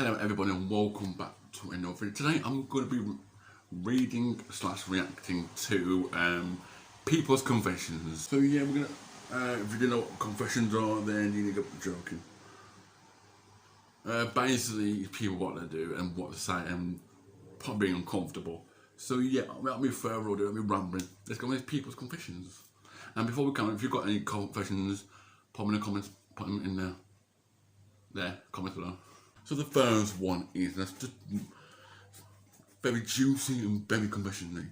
Hello everybody and welcome back to another video. Today I'm going to be reading / reacting to people's confessions. So yeah, we're going to, if you didn't know what confessions are, then you need to go joking. Basically, people what they do and what they say and probably uncomfortable. So yeah, without me further ado, without me rambling, let's go into people's confessions. And before we come, if you've got any confessions, pop them in the comments, put them in there, comments below. So the first one is, that's just very juicy and very confessionally.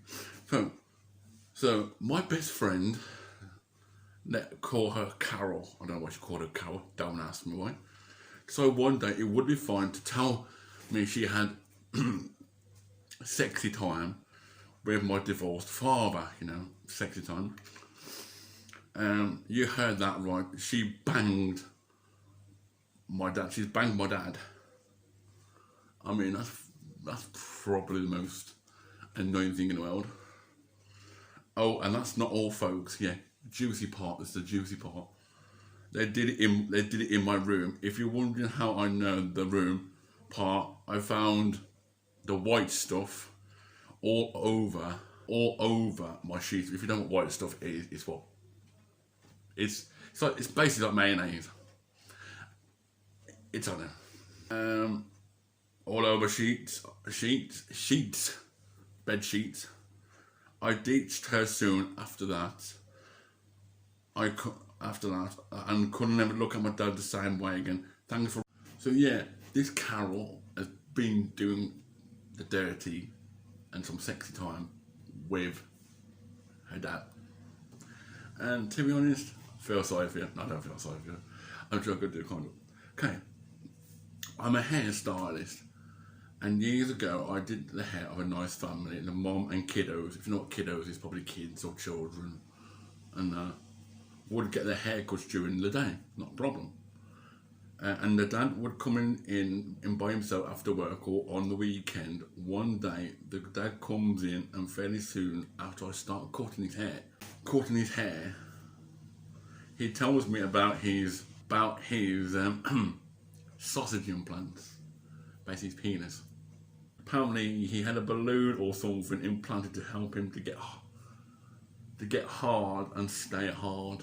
So my best friend, let's call her Carol. I don't know why she called her Carol, don't ask me why. So one day it would be fine to tell me she had sexy time with my divorced father, you know, sexy time. You heard that right, she banged my dad, she's banged my dad. I mean, that's probably the most annoying thing in the world. Oh, and that's not all, folks. Yeah, juicy part. That's the juicy part. They did it in my room. If you're wondering how I know the room part, I found the white stuff all over my sheets. If you don't know what white stuff is, it's what? It's basically like mayonnaise. It's on there. All over sheets, bed sheets. I ditched her soon after that. And couldn't ever look at my dad the same way again. Thanks for. So yeah, this Carol has been doing the dirty and some sexy time with her dad. And to be honest, I feel sorry for you. No, I don't feel sorry for you. I'm sure I could do kind of. Okay, I'm a hairstylist. And years ago, I did the hair of a nice family, the mom and kiddos. If you know what kiddos is, probably kids or children, and would get their haircuts during the day, not a problem. And the dad would come in by himself after work or on the weekend. One day, the dad comes in, and fairly soon after I start cutting his hair, he tells me about his sausage implants, basically his penis. Apparently he had a balloon or something implanted to help him to get hard and stay hard.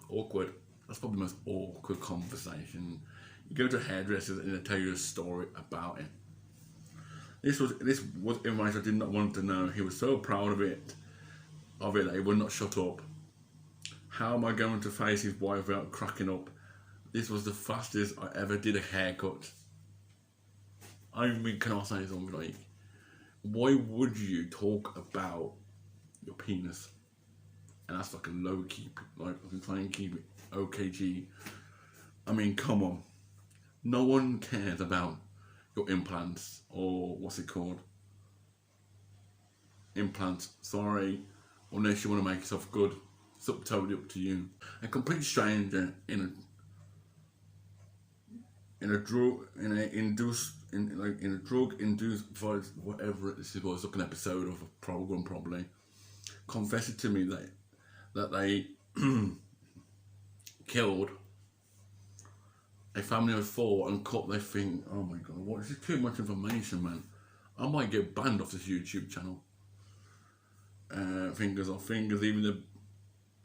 Awkward. That's probably the most awkward conversation. You go to hairdressers and they tell you a story about it. This was information I did not want to know. He was so proud of it that he would not shut up. How am I going to face his wife without cracking up? This was the fastest I ever did a haircut. I mean, can I say something like, why would you talk about your penis? And that's like a low key, like I can try and keep it OKG. I mean, come on. No one cares about your implants, or what's it called? Implants, sorry. Unless you want to make yourself good. It's totally up to you. A complete stranger in a drug induced violence, whatever this was, like an episode of a program probably, confessed to me that they killed a family of 4 and cut their finger. Oh my god, what is this? Too much information, man. I might get banned off this YouTube channel. Fingers, even the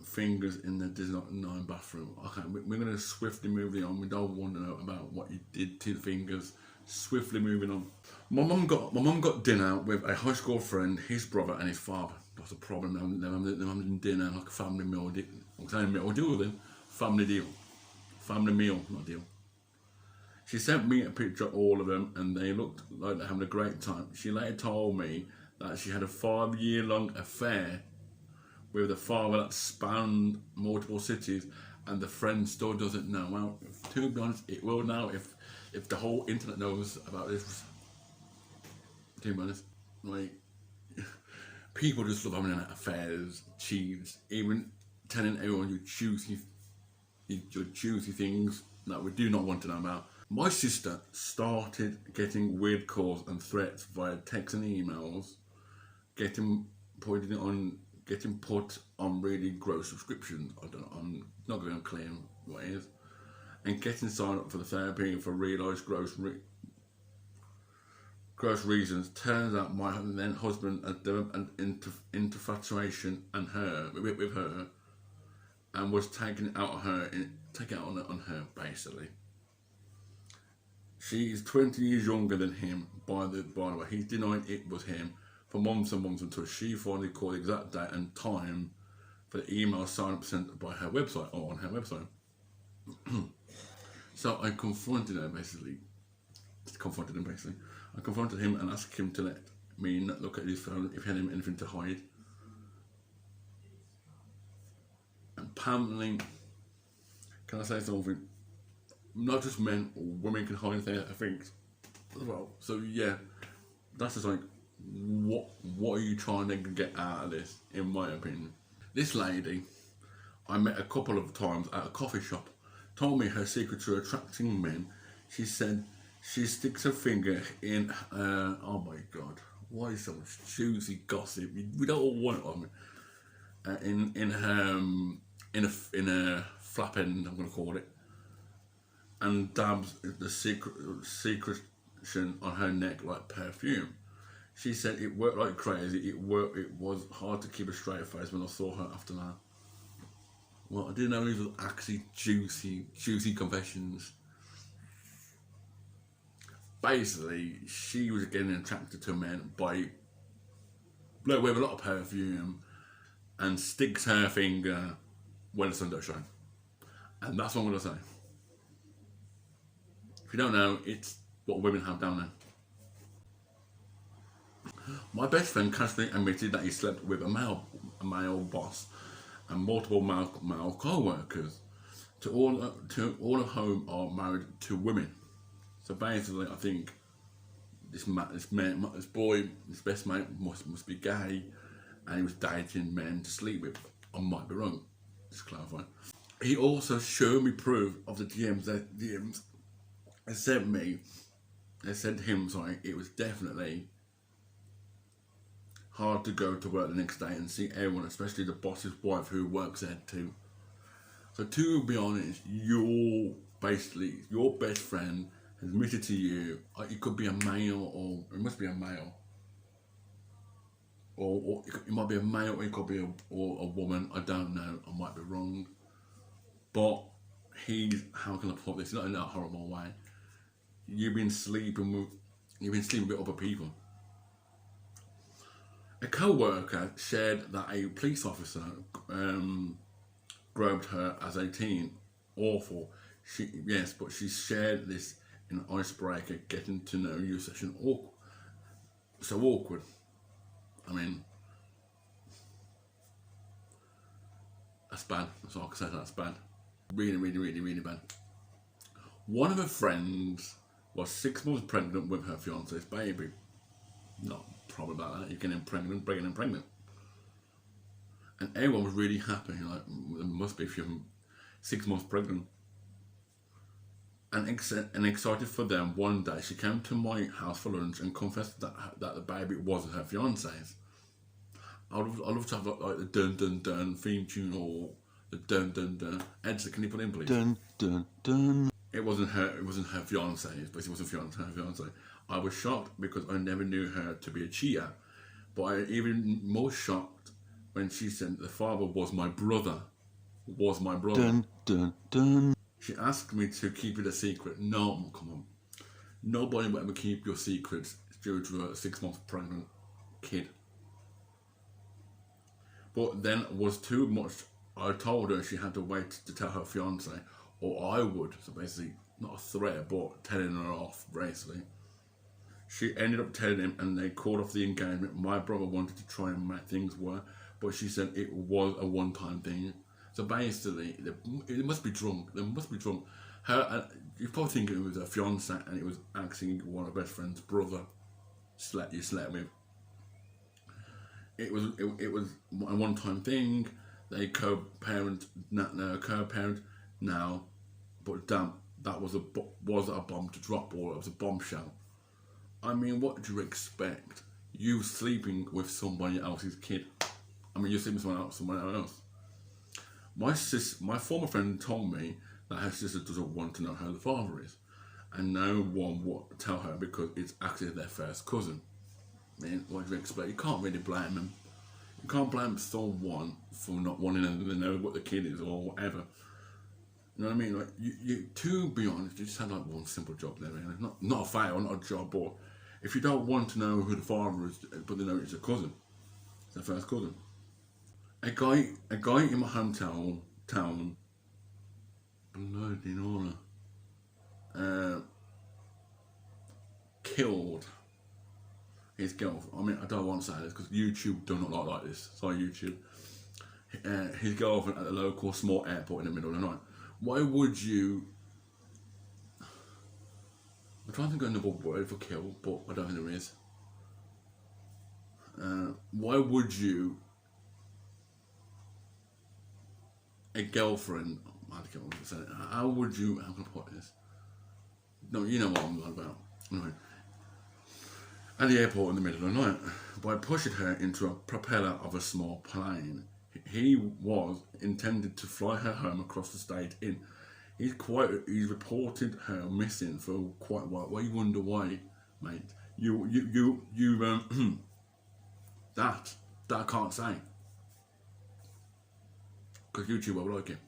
fingers in the design bathroom. Okay, we're going to swiftly move on. We don't want to know about what you did to the fingers. Swiftly moving on. My mum got dinner with a high school friend, his brother and his father. That's a problem. They're having dinner like a family meal. I'm saying meal deal with them. Family deal. Family meal, not deal. She sent me a picture of all of them and they looked like they're having a great time. She later told me that she had a 5-year-long affair with a father that spanned multiple cities, and the friend still doesn't know. Well, to be honest, it will now if the whole internet knows about this. To be honest, like, people just love having affairs, cheats, even telling everyone your juicy things that we do not want to know about. My sister started getting weird calls and threats via text and emails, getting put on really gross subscriptions. I don't know, I'm not going to claim what it is. and getting signed up for the therapy for realised gross reasons. Turns out my then husband had developed an infatuation and with her, and was taking it out on her basically. She is 20 years younger than him. By the way, he's denied it was him for months and months until she finally called the exact date and time for the email sign up sent by her website or on her website. So I confronted him basically. I confronted him and asked him to let me look at his phone if he had anything to hide. And apparently, can I say something? Not just men or women can hide their things as well. So yeah, that's just like, what are you trying to get out of this, in my opinion? This lady, I met a couple of times at a coffee shop, told me her secret to attracting men. She said she sticks her finger in, oh my god, why is so much juicy gossip? We don't all want it on me. In a flap end, I'm going to call it, and dabs the secretion on her neck like perfume. She said it worked like crazy. It was hard to keep a straight face when I saw her after that. Well, I didn't know these were actually juicy confessions. Basically, she was getting attracted to men by with a lot of perfume and sticks her finger when the sun don't shine. And that's what I'm going to say. If you don't know, it's what women have down there. My best friend casually admitted that he slept with a male boss and multiple male co-workers. All of whom are married to women. So basically, I think this best mate must be gay, and he was dating men to sleep with. I might be wrong. Just clarify. He also showed me proof of the DMs they sent me. They sent him. Sorry, it was definitely hard to go to work the next day and see everyone, especially the boss's wife who works there too. So to be honest, your best friend has admitted to you. It could be a male, or it must be a male, or it might be a male, or it could be a woman. I don't know. I might be wrong, but how can I put this? Not in a horrible way. You've been sleeping with other people. A co-worker shared that a police officer groped her as a teen. Awful. But she shared this in an icebreaker getting to know you session. So awkward. I mean, that's bad. That's all I can say. That's bad. Really, really, really, really bad. One of her friends was 6 months pregnant with her fiance's baby. Not a problem about that. You're getting pregnant, bringing in pregnant. And everyone was really happy. Like, it must be if you're 6 months pregnant. And excited for them, one day she came to my house for lunch and confessed that the baby wasn't her fiance's. I love to have like the dun dun dun theme tune, or the dun dun dun. Edson, can you put it in, please? Dun dun dun. It wasn't her fiance's, but it wasn't her fiance. I was shocked because I never knew her to be a cheater, but I even more shocked when she said the father was my brother. Dun dun dun. She asked me to keep it a secret. No, come on. Nobody will ever keep your secrets due to a 6 month pregnant kid. But then it was too much. I told her she had to wait to tell her fiance, or I would. So basically, not a threat, but telling her off, basically. She ended up telling him, and they called off the engagement. My brother wanted to try and make things work, but she said it was a one-time thing. So basically, it must be drunk. They must be drunk. You're probably thinking it was a fiance, and it was actually one of her best friend's brother. You slept with. It was a one-time thing. They co-parent now, but damn, that was a bomb to drop, or it was a bombshell. I mean, what do you expect? You sleeping with somebody else's kid. I mean, you're sleeping with someone else. My former friend told me that her sister doesn't want to know who the father is, and no one will tell her because it's actually their first cousin. I mean, what do you expect? You can't really blame them. You can't blame someone for not wanting to know what the kid is or whatever. You know what I mean? Like, you to be honest, you just had like one simple job there, really. Not a fail, not a job, but if you don't want to know who the father is, but they know it's a cousin, it's their first cousin. A guy in my hometown, bloody Nora, killed his girlfriend. I mean, I don't want to say this because YouTube do not like this. Sorry, YouTube. His girlfriend at the local small airport in the middle of the night. Why would you? I'm trying to think of another word for kill, but I don't think there is. Why would you? A girlfriend. How would you? How can I put this? No, you know what I'm on about. Anyway, at the airport in the middle of the night, by pushing her into a propeller of a small plane. He was intended to fly her home across the state in. He's reported her missing for quite a while. Well, you wonder why, mate. That I can't say. Because YouTube won't like it.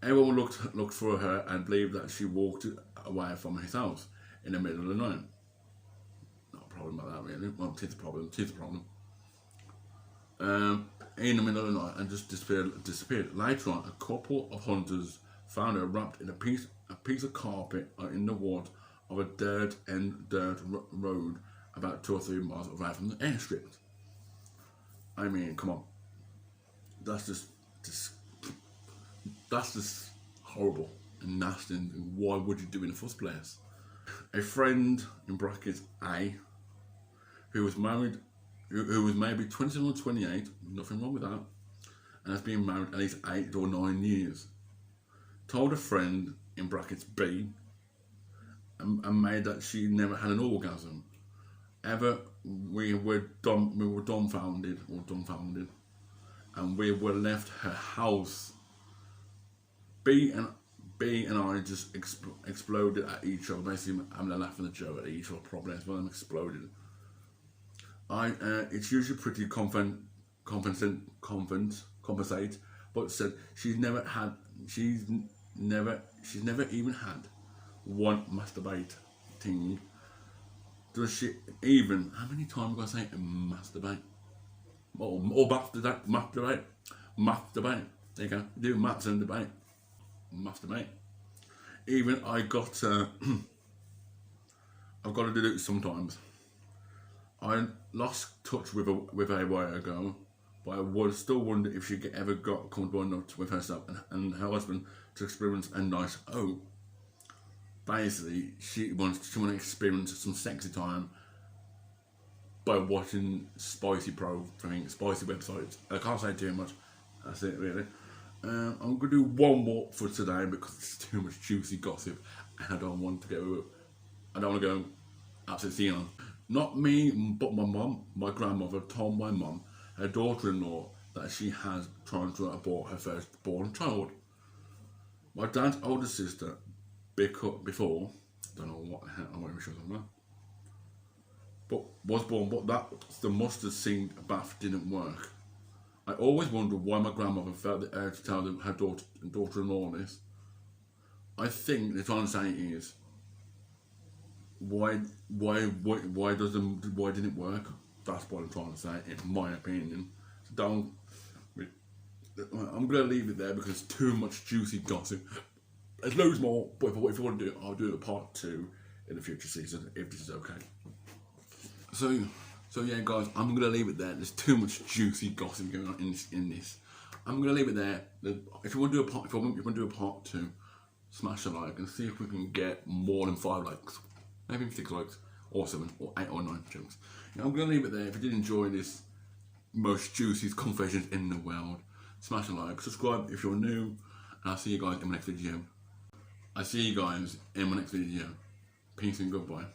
Everyone looked for her and believed that she walked away from his house in the middle of the night. Not a problem about that, really. Well, it is a problem. In the middle of the night and just disappeared. Later on, a couple of hunters found her wrapped in a piece of carpet in the wood of a dirt road about 2 or 3 miles away from the airstrip. I mean, come on, that's just horrible and nasty. And why would you do it in the first place? A friend in brackets A, who was married. Who was maybe 27 or 28, nothing wrong with that, and has been married at least 8 or 9 years, told a friend in brackets B and made that she never had an orgasm. We were dumbfounded, and we were left her house. B and I just exploded at each other, basically having a laugh and a joke at each other, probably as well, and exploded. It's usually pretty compensate, but said she's never even had one masturbating. Does she even? How many times am I say masturbate? Or masturbate. There you go. Do maths and debate. Masturbate. Even I've got to do it sometimes. I lost touch with her a while ago, but I would still wonder if she ever got comfortable enough with herself and her husband to experience a nice Basically, she wants to experience some sexy time by watching spicy websites. I can't say too much. That's it, really. I'm going to do one more for today because it's too much juicy gossip, and I don't want to go absolutely on. Not me, but my mum, my grandmother, told my mum, her daughter-in-law, that she has trying to abort her firstborn child. My dad's older sister, before, don't know what the hell, I'm not even sure on that, but was born, but the mustard seed bath didn't work. I always wondered why my grandmother felt the urge to tell her daughter-in-law this. I think the trying to say is, why didn't it work? That's what I'm trying to say, in my opinion. So I'm gonna leave it there because it's too much juicy gossip. There's loads more, but if you want to do it, I'll do a part 2 in the future season if this is okay. So yeah, guys, I'm gonna leave it there. There's too much juicy gossip going on in this. I'm gonna leave it there. If you want to do a part 2, smash a like and see if we can get more than 5 likes. Maybe 6 likes, or 7, or 8 or 9 jokes. I'm going to leave it there. If you did enjoy this most juiciest confessions in the world, smash a like, subscribe if you're new, and I'll see you guys in my next video. Peace and goodbye.